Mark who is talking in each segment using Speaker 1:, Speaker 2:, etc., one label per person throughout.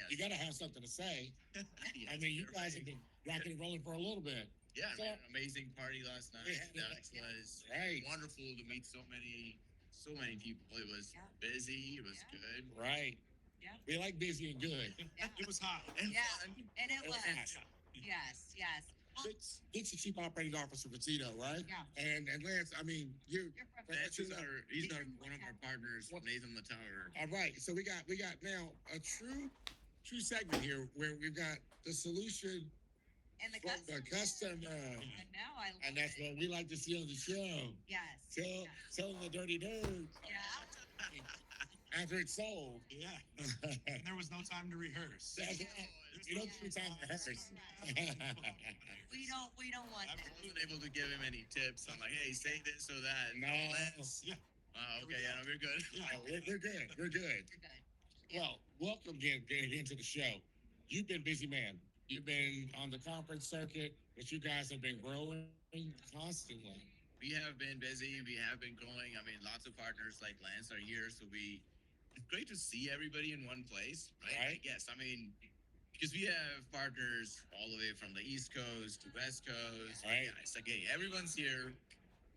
Speaker 1: you got to have something to say.
Speaker 2: Yes,
Speaker 1: I mean, you
Speaker 2: you're
Speaker 1: guys
Speaker 2: right.
Speaker 1: have been rocking and rolling for a little bit.
Speaker 2: Yeah,
Speaker 1: So-
Speaker 2: man, amazing party last night.
Speaker 1: Yeah.
Speaker 2: That was
Speaker 1: Right.
Speaker 2: wonderful to meet so many people. It was busy. It was good.
Speaker 1: Right.
Speaker 3: Yeah.
Speaker 1: We like busy and good.
Speaker 3: Yeah.
Speaker 4: It was hot.
Speaker 2: And
Speaker 3: Yeah.
Speaker 2: fun.
Speaker 3: And it
Speaker 1: It
Speaker 3: was.
Speaker 1: was.
Speaker 3: Yes. Well,
Speaker 1: Dick's the chief operating officer for Tido, right?
Speaker 3: yeah.
Speaker 1: And Lance, I mean, you're
Speaker 3: You're from
Speaker 2: That's
Speaker 1: He's
Speaker 2: he's one of our partners, Nathan Latauer.
Speaker 1: all right. So we got now a true segment here where we've got the solution
Speaker 3: and the
Speaker 1: from the customer.
Speaker 3: I know. I love
Speaker 1: And that's
Speaker 3: it.
Speaker 1: what we like to see on the show.
Speaker 3: Yes.
Speaker 1: Tell the dirty nerds
Speaker 3: Yeah.
Speaker 1: after it's sold.
Speaker 4: Yeah. And there was no time to rehearse.
Speaker 1: That's right. You don't give time to rehearse.
Speaker 3: We don't want
Speaker 2: I
Speaker 3: that.
Speaker 2: wasn't able to give him any tips. I'm like, hey, say this or that.
Speaker 1: No.
Speaker 2: Let's.
Speaker 4: Yeah.
Speaker 2: Okay, yeah, no, we're good.
Speaker 1: We're good. We're good.
Speaker 3: You're good. Yeah.
Speaker 1: Well, welcome again into the show. You've been busy, man. You've been on the conference circuit, but you guys have been growing constantly.
Speaker 2: We have been busy. We have been growing. I mean, lots of partners like Lance are here, so it's great to see everybody in one place, right?
Speaker 1: Right.
Speaker 2: Yes, I mean, because we have partners all the way from the East Coast to West Coast.
Speaker 1: Right.
Speaker 2: Yeah, it's like, hey, everyone's here.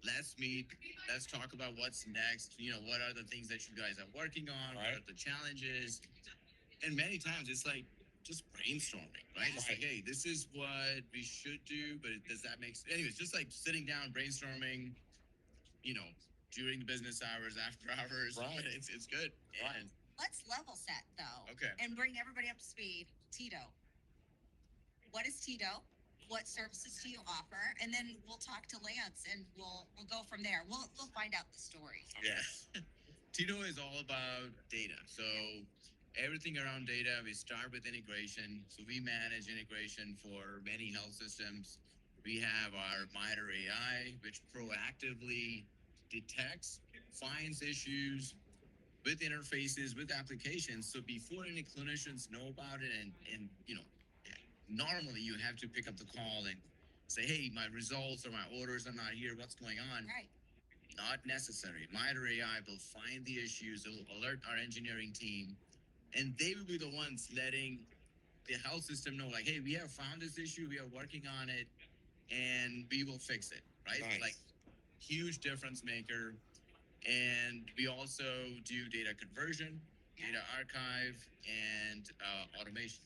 Speaker 2: Let's meet. Let's talk about what's next. What are the things that you guys are working on? What
Speaker 1: Right.
Speaker 2: are the challenges? And many times it's like just brainstorming, right? It's like, hey, this is what we should do, but does that make sense? Anyways, just like sitting down, brainstorming, during the business hours, after hours.
Speaker 1: Right.
Speaker 2: It's good.
Speaker 1: Right.
Speaker 2: And
Speaker 3: Let's level set though.
Speaker 2: Okay.
Speaker 3: And bring everybody up to speed. Tido. What is Tido? What services do you offer? And then we'll talk to Lance and we'll go from there. We'll find out the story.
Speaker 1: Yes.
Speaker 2: Tido is all about data. So everything around data, we start with integration. So we manage integration for many health systems. We have our MITRE AI, which proactively detects, finds issues with interfaces, with applications. So before any clinicians know about it, and normally you have to pick up the call and say, hey, my results or my orders are not here. What's going on?
Speaker 3: Right.
Speaker 2: Not necessary. MITRE AI will find the issues. It will alert our engineering team, and they will be the ones letting the health system know, like, hey, we have found this issue. We are working on it, and we will fix it. Right?
Speaker 1: Nice.
Speaker 2: Like, huge difference maker. And we also do data conversion, data archive, and automation.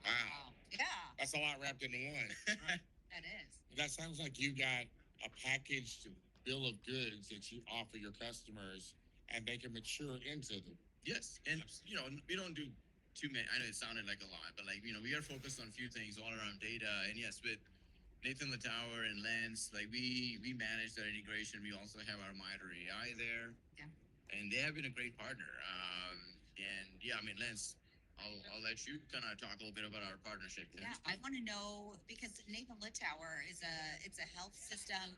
Speaker 1: Wow.
Speaker 3: Yeah,
Speaker 1: That's a lot wrapped into one.
Speaker 3: that is.
Speaker 1: That sounds like you got a packaged bill of goods that you offer your customers and they can mature into them.
Speaker 2: Yes, and we don't do too many. I know it sounded like a lot, but we are focused on a few things all around data. And yes, with Nathan Latauer and Lance, we manage that integration. We also have our MITRE AI there.
Speaker 3: Yeah.
Speaker 2: And they have been a great partner. And yeah, I mean, Lance, I'll let you kind of talk a little bit about our partnership.
Speaker 3: Yeah, I want to know because Nathan Latauer it's a health system,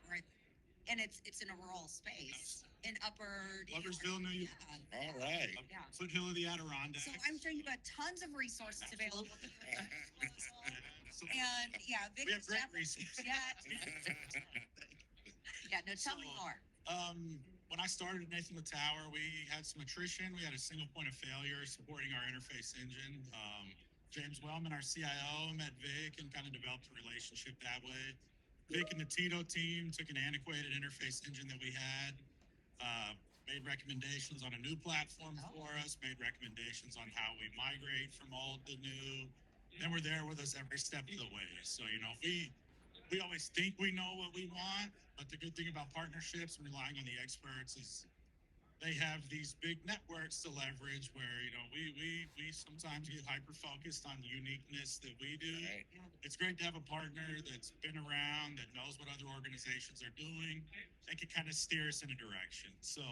Speaker 3: and it's in a rural space in Upper
Speaker 4: Loversville, New York.
Speaker 3: Yeah.
Speaker 1: All right.
Speaker 3: Yeah.
Speaker 4: Foothill of the Adirondacks.
Speaker 3: So I'm sure you've got tons of resources available.
Speaker 4: So
Speaker 3: And yeah, big
Speaker 4: we have great
Speaker 3: stuff.
Speaker 4: resources.
Speaker 3: Yeah. Yeah. No, tell me
Speaker 4: So,
Speaker 3: more.
Speaker 4: When I started at Nathan Latauer, we had some attrition. We had a single point of failure supporting our interface engine. James Wellman, our CIO, met Vic and kind of developed a relationship that way. Vic and the Tido team took an antiquated interface engine that we had, made recommendations on a new platform for us, made recommendations on how we migrate from old to new. And were there with us every step of the way. So, we always think we know what we want, but the good thing about partnerships and relying on the experts is they have these big networks to leverage where, we sometimes get hyper-focused on the uniqueness that we do.
Speaker 1: Right.
Speaker 4: It's great to have a partner that's been around, that knows what other organizations are doing, and can kind of steer us in a direction. So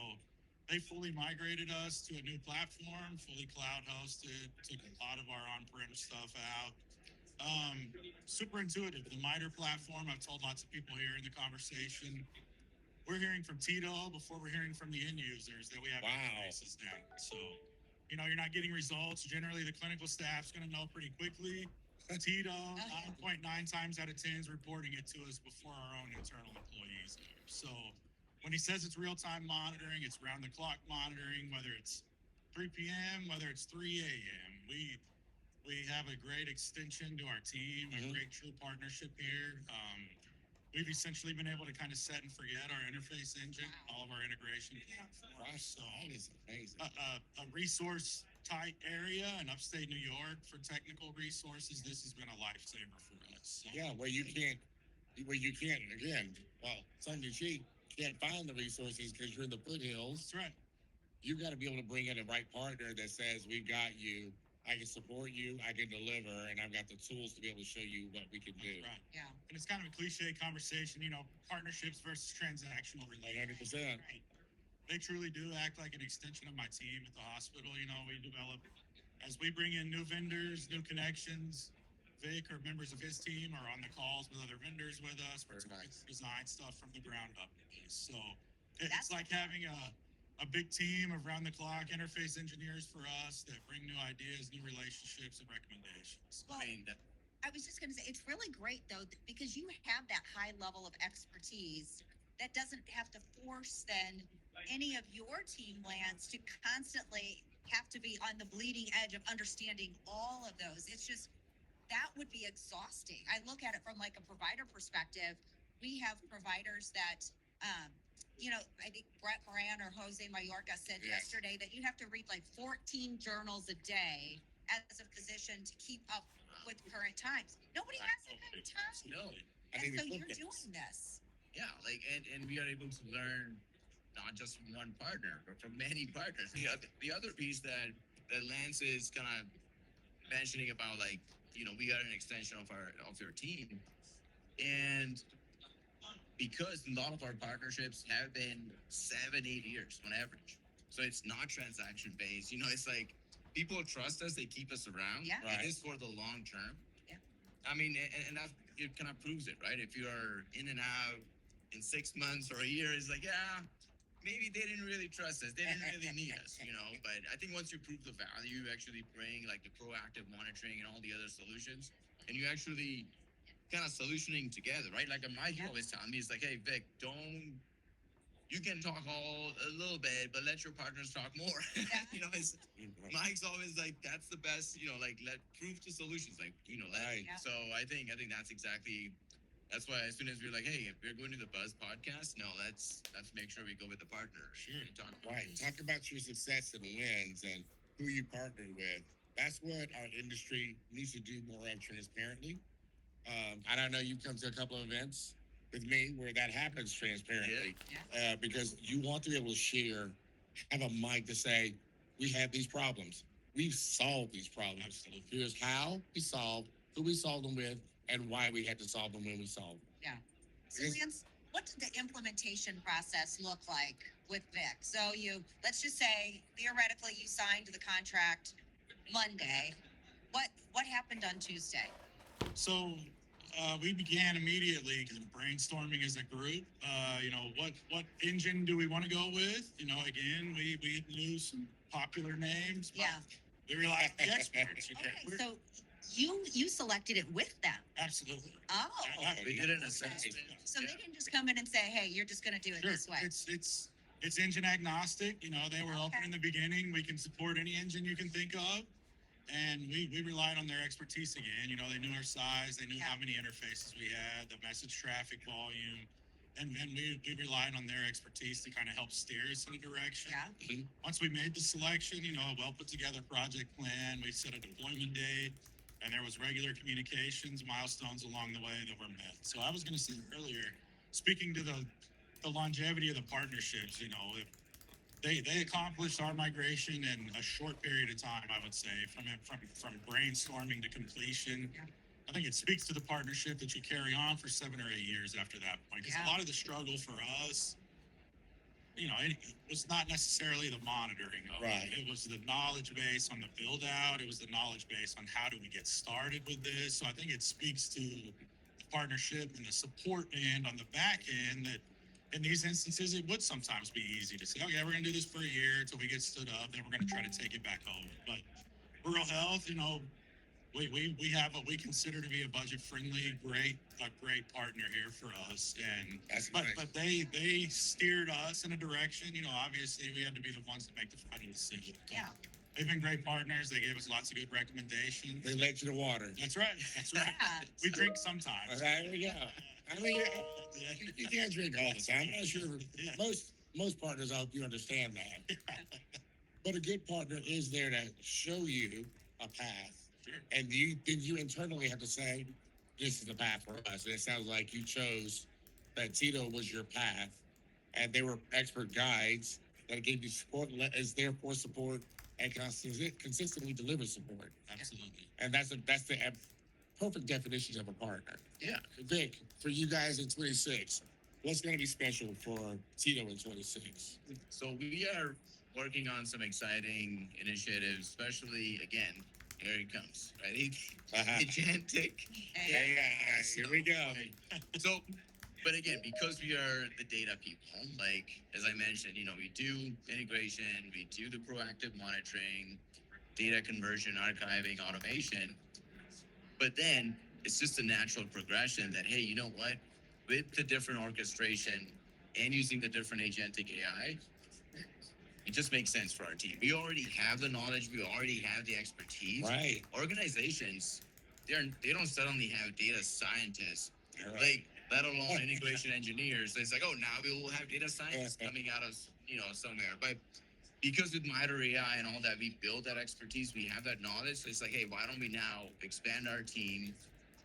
Speaker 4: they fully migrated us to a new platform, fully cloud hosted, took a lot of our on-prem stuff out. Super intuitive. The MITRE platform, I've told lots of people here in the conversation, we're hearing from Tido before we're hearing from the end users that we have
Speaker 1: Wow.
Speaker 4: databases now. So, you're not getting results. Generally, the clinical staff's going to know pretty quickly. Tido, 9.9 times out of 10 is reporting it to us before our own internal employees are. So when he says it's real-time monitoring, it's round-the-clock monitoring, whether it's 3 p.m., whether it's 3 a.m. we have a great extension to our team, a
Speaker 1: Mhm.
Speaker 4: great true partnership here. We've essentially been able to kind of set and forget our interface engine, all of our integration platforms. So
Speaker 1: That is amazing.
Speaker 4: a resource tight area in upstate New York for technical resources, this has been a lifesaver for us. So,
Speaker 1: Yeah, where you can't, again, well, tongue in cheek, can't find the resources because you're in the foothills.
Speaker 4: that's right.
Speaker 1: You got to be able to bring in the right partner that says, we've got you, I can support you, I can deliver, and I've got the tools to be able to show you what we can do.
Speaker 4: That's right.
Speaker 3: Yeah.
Speaker 4: And it's kind of a cliche conversation, partnerships versus transactional relationships.
Speaker 1: 100%.
Speaker 4: Right. They truly do act like an extension of my team at the hospital. We develop, as we bring in new vendors, new connections, Vic or members of his team are on the calls with other vendors with us. We're
Speaker 1: Very nice.
Speaker 4: design stuff from the ground up. So
Speaker 3: That's
Speaker 4: it's like having a big team of round the clock interface engineers for us that bring new ideas, new relationships, and recommendations.
Speaker 3: Well,
Speaker 2: I mean,
Speaker 3: I was just going to say, it's really great though, because you have that high level of expertise that doesn't have to force then any of your team lands to constantly have to be on the bleeding edge of understanding all of those. It's just, that would be exhausting. I look at it from like a provider perspective. We have providers that, I think Brett Moran or Jose Mayorga said
Speaker 1: Yes.
Speaker 3: yesterday that you have to read like 14 journals a day as a physician to keep up with current times. Nobody has that kind of time.
Speaker 2: no,
Speaker 1: I
Speaker 3: And
Speaker 1: think
Speaker 3: so
Speaker 1: we
Speaker 3: you're
Speaker 1: flipped it.
Speaker 3: doing this.
Speaker 2: yeah, and we are able to learn not just from one partner, but from many partners. The other piece that Lance is kind of mentioning about, like, we got an extension of your team, and because a lot of our partnerships have been 7-8 years on average, so it's not transaction based. It's like people trust us, they keep us around.
Speaker 3: Yeah.
Speaker 2: It is for the long term.
Speaker 3: Yeah.
Speaker 2: I mean, and that it kind of proves it, right? If you are in and out in 6 months or a year, it's like, yeah, maybe they didn't really trust us, they didn't really need us. But I think once you prove the value, you actually bring like the proactive monitoring and all the other solutions, and you actually kind of solutioning together, right? Like Mike
Speaker 3: Yeah.
Speaker 2: always telling me, it's like, hey Vic, you can talk a little bit, but let your partners talk more.
Speaker 3: Yeah.
Speaker 2: It's Mike's always like, that's the best, like, let prove the solutions, like,
Speaker 1: Right.
Speaker 3: Yeah.
Speaker 2: so I think that's why as soon as we're like, hey, if we're going to the Buzz podcast, no, let's make sure we go with the partner.
Speaker 1: Sure.
Speaker 2: And talk about
Speaker 1: Right.
Speaker 2: this.
Speaker 1: Talk about your success and wins and who you partner with. That's what our industry needs to do more of transparently. I don't know, you come to a couple of events with me where that happens transparently. Because you want to be able to share, have a mic to say, we have these problems. We've solved these problems.
Speaker 4: Absolutely.
Speaker 1: Here's how we solved, who we solved them with, and why we had to solve them when we solved them.
Speaker 3: So
Speaker 1: Because-
Speaker 3: Lance, what did the implementation process look like with Vic? So let's just say theoretically you signed the contract Monday. What happened on Tuesday?
Speaker 4: So we began immediately kind of brainstorming as a group. What engine do we want to go with? Again, we knew some popular names. But
Speaker 3: Yeah.
Speaker 4: we realized the experts.
Speaker 3: Okay, so you selected it with them.
Speaker 4: Absolutely.
Speaker 3: Oh.
Speaker 2: We did it in a
Speaker 3: Okay.
Speaker 2: sense.
Speaker 3: So they didn't just come in and say, hey, you're just gonna do it
Speaker 4: Sure.
Speaker 3: this way.
Speaker 4: It's engine agnostic. They were open
Speaker 3: Okay.
Speaker 4: in the beginning. We can support any engine you can think of. And we relied on their expertise again. They knew our size, they knew
Speaker 3: Yeah.
Speaker 4: how many interfaces we had, the message traffic volume. And we relied on their expertise to kind of help steer us in a direction.
Speaker 3: Yeah.
Speaker 4: Once we made the selection, a well put together project plan, we set a deployment date, and there was regular communications, milestones along the way that were met. So I was going to say earlier, speaking to the longevity of the partnerships, if they accomplished our migration in a short period of time, I would say, from brainstorming to completion.
Speaker 3: Yeah.
Speaker 4: I think it speaks to the partnership that you carry on for 7 or 8 years after that point. Because
Speaker 3: Yeah.
Speaker 4: a lot of the struggle for us, it was not necessarily the monitoring of
Speaker 1: Right.
Speaker 4: it. It was the knowledge base on the build out. It was the knowledge base on how do we get started with this. So I think it speaks to the partnership and the support end on the back end that in these instances, it would sometimes be easy to say, okay, we're going to do this for a year until we get stood up, then we're going to try to take it back over. But rural health, we have what we consider to be a budget friendly, a great partner here for us. And
Speaker 1: That's
Speaker 4: but
Speaker 1: nice.
Speaker 4: but they steered us in a direction. Obviously we had to be the ones that make the final decision.
Speaker 3: Yeah.
Speaker 4: they've been great partners. They gave us lots of good recommendations.
Speaker 1: They let you to water.
Speaker 4: That's right. That's right.
Speaker 3: Yeah.
Speaker 4: We drink sometimes.
Speaker 1: There we go. I mean, you can't drink all the time. I'm not sure
Speaker 4: Yeah.
Speaker 1: most partners, I hope you understand that. But a good partner is there to show you a path.
Speaker 4: Sure.
Speaker 1: And then you internally have to say, this is the path for us. And it sounds like you chose that Tido was your path, and they were expert guides that gave you support, is there for support, and consistently deliver support.
Speaker 4: Absolutely.
Speaker 1: And that's the perfect definition of a partner.
Speaker 2: Yeah.
Speaker 1: Vic, for you guys in 26, what's going to be special for Tido in 26?
Speaker 2: So we are working on some exciting initiatives, especially again, here it comes, right? Agentic.
Speaker 1: Here we go.
Speaker 2: So, but again, because we are the data people, like as I mentioned, we do integration, we do the proactive monitoring, data conversion, archiving, automation. But then it's just a natural progression that, hey, you know what? With the different orchestration and using the different agentic AI, it just makes sense for our team. We already have the knowledge, we already have the expertise.
Speaker 1: Right.
Speaker 2: Organizations, they don't suddenly have data scientists,
Speaker 1: Right.
Speaker 2: like let alone integration engineers. It's like, oh, now we will have data scientists coming out of somewhere. But because with MITRE AI and all that, we build that expertise, we have that knowledge. So it's like, hey, why don't we now expand our team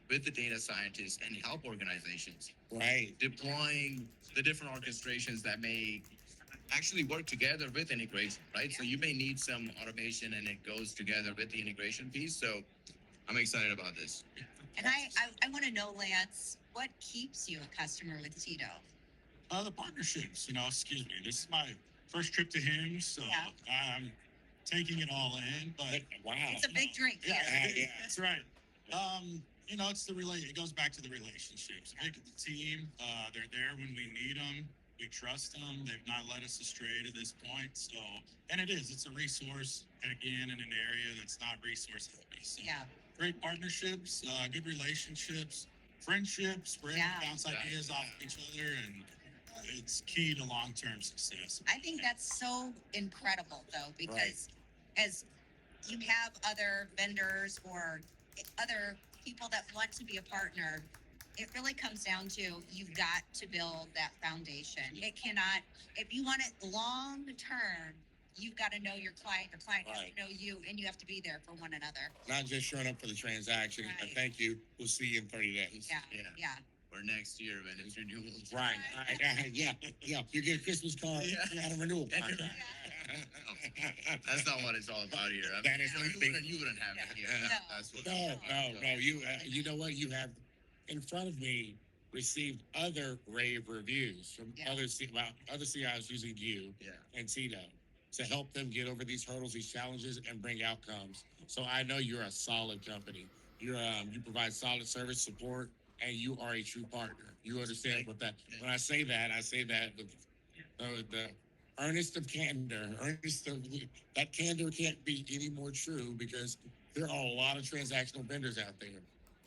Speaker 2: with the data scientists and help organizations
Speaker 1: Right.
Speaker 2: deploying the different orchestrations that may actually work together with integration, right? So you may need some automation and it goes together with the integration piece. So I'm excited about this.
Speaker 3: And I want to know, Lance, what keeps you a customer with Tido?
Speaker 4: The partnerships, excuse me. This is my first trip to HIMSS, so
Speaker 3: Yeah.
Speaker 4: I'm taking it all in. But
Speaker 1: Wow.
Speaker 3: It's a big drink.
Speaker 4: yeah,
Speaker 1: Yeah.
Speaker 4: that's right. It's it goes back to the relationships. Vic and the team, they're there when we need them. We trust them. They've not led us astray to this point. So, and it's a resource, again, in an area that's not resource heavy. So
Speaker 3: Yeah.
Speaker 4: great partnerships, good relationships, friendships, we're able
Speaker 3: Yeah.
Speaker 4: to bounce ideas off each other, and it's key to long-term success.
Speaker 3: I think that's so incredible though, because as you have other vendors or other people that want to be a partner, it really comes down to you've got to build that foundation. It cannot, if you want it long term, you've got to know your client has
Speaker 1: Right.
Speaker 3: to know you, and you have to be there for one another.
Speaker 1: Not just showing up for the transaction.
Speaker 3: Right.
Speaker 1: Thank you. We'll see you in 30 days.
Speaker 3: Yeah.
Speaker 2: Yeah.
Speaker 3: Yeah.
Speaker 2: Or next year when it's renewal.
Speaker 1: Right. Yeah. You get a Christmas card
Speaker 2: Yeah.
Speaker 1: and a renewal contract.
Speaker 2: That's not what it's all about here. I mean,
Speaker 1: That is
Speaker 2: you wouldn't have it here.
Speaker 3: No.
Speaker 2: That's what.
Speaker 1: No. You know what? You have in front of me received other rave reviews from
Speaker 3: Yeah.
Speaker 1: other CIOs using you
Speaker 2: Yeah.
Speaker 1: and Tido to help them get over these hurdles, these challenges, and bring outcomes. So I know you're a solid company. You provide solid service support, and you are a true partner. You understand what that? When I say that with the earnest of candor. That candor can't be any more true because there are a lot of transactional vendors out there,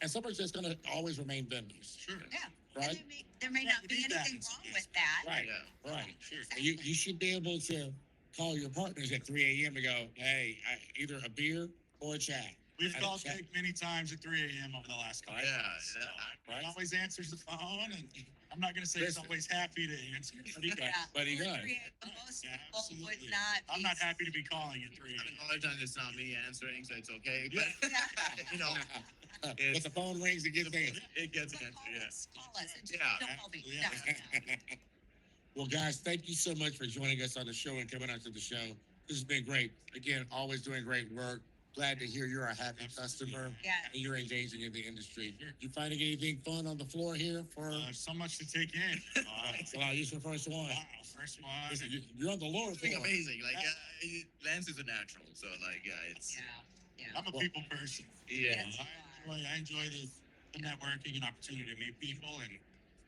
Speaker 1: and some are just going to always remain vendors.
Speaker 4: Sure.
Speaker 3: Yeah.
Speaker 1: Right.
Speaker 3: And there may
Speaker 4: Yeah,
Speaker 3: not
Speaker 4: you
Speaker 3: be
Speaker 4: need that.
Speaker 3: anything wrong with that.
Speaker 1: Right.
Speaker 2: Yeah.
Speaker 1: Right.
Speaker 4: Sure.
Speaker 1: You should be able to call your partners at 3 a.m. to go, hey, either a beer or a chat.
Speaker 4: We've
Speaker 1: I
Speaker 4: called
Speaker 1: check.
Speaker 4: Vic many times at 3 a.m. over the last couple
Speaker 2: Yeah.
Speaker 4: months.
Speaker 1: Right.
Speaker 4: He always answers the phone, and I'm not going to say he's
Speaker 1: Listen.
Speaker 4: always happy to answer, but he does.
Speaker 3: Yeah.
Speaker 1: But he does.
Speaker 3: Most
Speaker 4: Yeah,
Speaker 3: people would
Speaker 4: absolutely.
Speaker 3: not.
Speaker 4: I'm
Speaker 3: be-
Speaker 4: not happy to be calling at 3
Speaker 2: I mean,
Speaker 4: a.m.
Speaker 2: a lot of times it's not me answering, so it's okay. But
Speaker 3: Yeah.
Speaker 1: But the phone rings and gets answered.
Speaker 2: it gets
Speaker 3: Call
Speaker 2: answered. Yeah.
Speaker 3: us. Call us. And
Speaker 2: Yeah.
Speaker 3: Don't call me.
Speaker 4: Yeah.
Speaker 3: No.
Speaker 1: Well, guys, thank you so much for joining us on the show and coming out to the show. This has been great. Again, always doing great work. Glad to hear you're a happy customer
Speaker 3: Yeah.
Speaker 1: and you're engaging in the industry. You finding anything fun on the floor here for?
Speaker 4: There's so much to take in.
Speaker 1: So I'll use the first one.
Speaker 4: Wow, first one.
Speaker 1: Listen, you're on the lower
Speaker 2: It's like
Speaker 1: floor.
Speaker 2: amazing. Like Lance is a natural, so like it's
Speaker 3: Yeah. Yeah.
Speaker 4: I'm a people person.
Speaker 2: yeah.
Speaker 3: Yes.
Speaker 4: I enjoy the networking and opportunity to meet people, and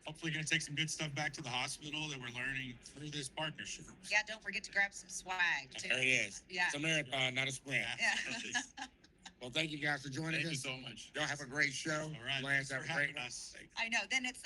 Speaker 4: hopefully going to take some good stuff back to the hospital that we're learning through this partnership.
Speaker 3: Yeah. Don't forget to grab some swag too.
Speaker 1: There it is.
Speaker 3: Yeah.
Speaker 1: It's a marathon, not a sprint.
Speaker 3: Yeah.
Speaker 1: Well, thank you guys for joining
Speaker 2: Thank you
Speaker 1: us.
Speaker 2: so much.
Speaker 1: Y'all have a great show.
Speaker 4: All right.
Speaker 1: Lance, have
Speaker 4: Thanks
Speaker 1: a
Speaker 4: for
Speaker 1: great
Speaker 4: having
Speaker 1: one.
Speaker 4: us.
Speaker 3: I know. Then it's